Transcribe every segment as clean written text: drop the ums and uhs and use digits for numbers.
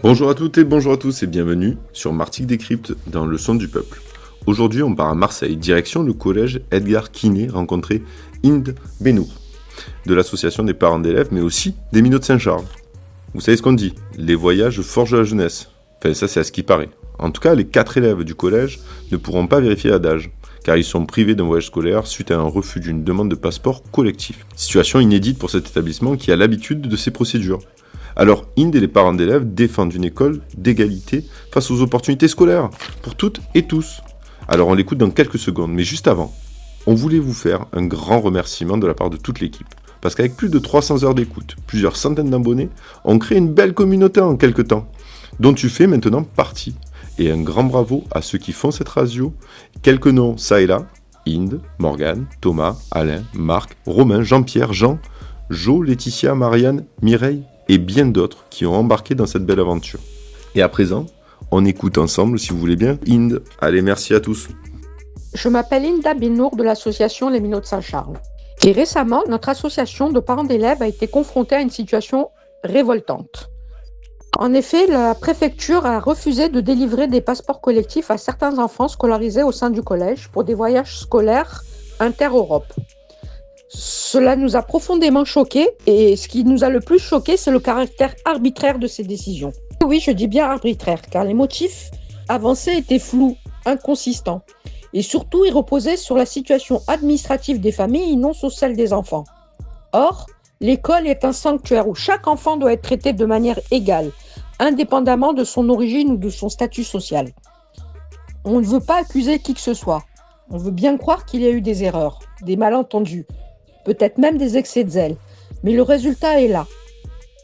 Bonjour à toutes et bonjour à tous et bienvenue sur Martigues Décrypte dans le son du peuple. Aujourd'hui on part à Marseille, direction le collège Edgar Quinet, rencontrer Inde Benour, de l'association des parents d'élèves mais aussi des minots de Saint-Charles. Vous savez ce qu'on dit, les voyages forgent la jeunesse. Enfin ça c'est à ce qui paraît. En tout cas les 4 élèves du collège ne pourront pas vérifier l'âge, car ils sont privés d'un voyage scolaire suite à un refus d'une demande de passeport collectif. Situation inédite pour cet établissement qui a l'habitude de ces procédures. Alors, Inde et les parents d'élèves défendent une école d'égalité face aux opportunités scolaires, pour toutes et tous. Alors, on l'écoute dans quelques secondes, mais juste avant, on voulait vous faire un grand remerciement de la part de toute l'équipe. Parce qu'avec plus de 300 heures d'écoute, plusieurs centaines d'abonnés, on crée une belle communauté en quelques temps, dont tu fais maintenant partie. Et un grand bravo à ceux qui font cette radio. Quelques noms, ça et là, Inde, Morgane, Thomas, Alain, Marc, Romain, Jean-Pierre, Jean, Jo, Laetitia, Marianne, Mireille, et bien d'autres qui ont embarqué dans cette belle aventure. Et à présent, on écoute ensemble, si vous voulez bien, Inde. Allez, merci à tous. Je m'appelle Inde Benour de l'association Les Minots de Saint-Charles. Et récemment, notre association de parents d'élèves a été confrontée à une situation révoltante. En effet, la préfecture a refusé de délivrer des passeports collectifs à certains enfants scolarisés au sein du collège pour des voyages scolaires inter-Europe. Cela nous a profondément choqués et ce qui nous a le plus choqué, c'est le caractère arbitraire de ces décisions. Oui, je dis bien arbitraire, car les motifs avancés étaient flous, inconsistants. Et surtout, ils reposaient sur la situation administrative des familles et non sur celle des enfants. Or, l'école est un sanctuaire où chaque enfant doit être traité de manière égale, indépendamment de son origine ou de son statut social. On ne veut pas accuser qui que ce soit. On veut bien croire qu'il y a eu des erreurs, des malentendus, peut-être même des excès de zèle. Mais le résultat est là.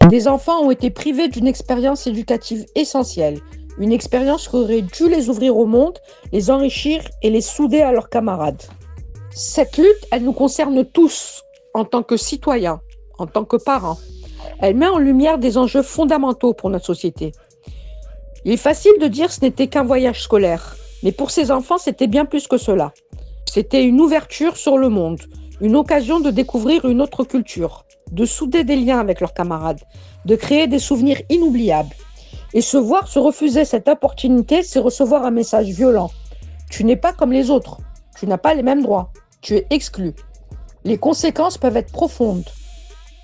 Des enfants ont été privés d'une expérience éducative essentielle, une expérience qui aurait dû les ouvrir au monde, les enrichir et les souder à leurs camarades. Cette lutte, elle nous concerne tous, en tant que citoyens, en tant que parents. Elle met en lumière des enjeux fondamentaux pour notre société. Il est facile de dire que ce n'était qu'un voyage scolaire, mais pour ces enfants, c'était bien plus que cela. C'était une ouverture sur le monde, une occasion de découvrir une autre culture, de souder des liens avec leurs camarades, de créer des souvenirs inoubliables. Et se voir se refuser cette opportunité, c'est recevoir un message violent. Tu n'es pas comme les autres, tu n'as pas les mêmes droits, tu es exclu. Les conséquences peuvent être profondes.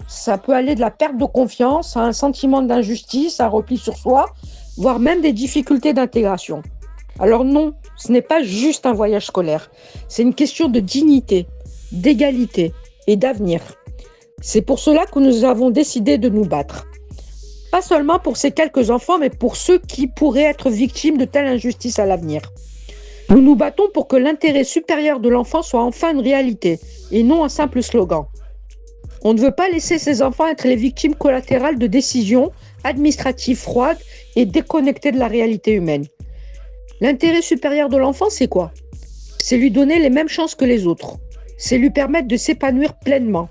Ça peut aller de la perte de confiance à un sentiment d'injustice, un repli sur soi, voire même des difficultés d'intégration. Alors non, ce n'est pas juste un voyage scolaire, c'est une question de dignité, d'égalité et d'avenir. C'est pour cela que nous avons décidé de nous battre. Pas seulement pour ces quelques enfants, mais pour ceux qui pourraient être victimes de telle injustice à l'avenir. Nous nous battons pour que l'intérêt supérieur de l'enfant soit enfin une réalité et non un simple slogan. On ne veut pas laisser ces enfants être les victimes collatérales de décisions administratives froides et déconnectées de la réalité humaine. L'intérêt supérieur de l'enfant, c'est quoi ? C'est lui donner les mêmes chances que les autres. C'est lui permettre de s'épanouir pleinement.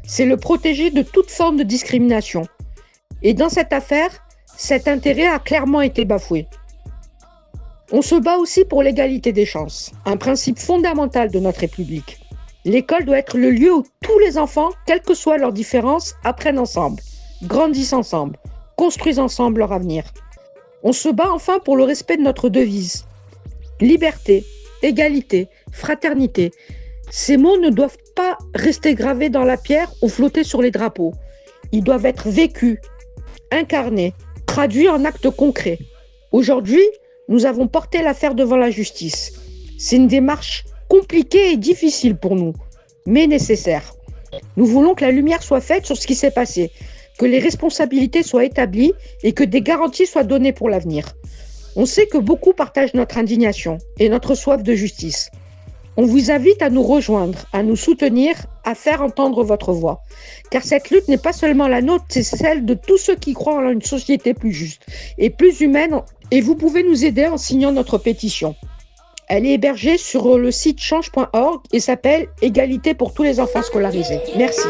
C'est le protéger de toute forme de discrimination. Et dans cette affaire, cet intérêt a clairement été bafoué. On se bat aussi pour l'égalité des chances, un principe fondamental de notre République. L'école doit être le lieu où tous les enfants, quelles que soient leurs différences, apprennent ensemble, grandissent ensemble, construisent ensemble leur avenir. On se bat enfin pour le respect de notre devise. Liberté, égalité, fraternité. Ces mots ne doivent pas rester gravés dans la pierre ou flotter sur les drapeaux. Ils doivent être vécus, incarnés, traduits en actes concrets. Aujourd'hui, nous avons porté l'affaire devant la justice. C'est une démarche compliquée et difficile pour nous, mais nécessaire. Nous voulons que la lumière soit faite sur ce qui s'est passé, que les responsabilités soient établies et que des garanties soient données pour l'avenir. On sait que beaucoup partagent notre indignation et notre soif de justice. On vous invite à nous rejoindre, à nous soutenir, à faire entendre votre voix. Car cette lutte n'est pas seulement la nôtre, c'est celle de tous ceux qui croient en une société plus juste et plus humaine. Et vous pouvez nous aider en signant notre pétition. Elle est hébergée sur le site change.org et s'appelle « Égalité pour tous les enfants scolarisés ». Merci.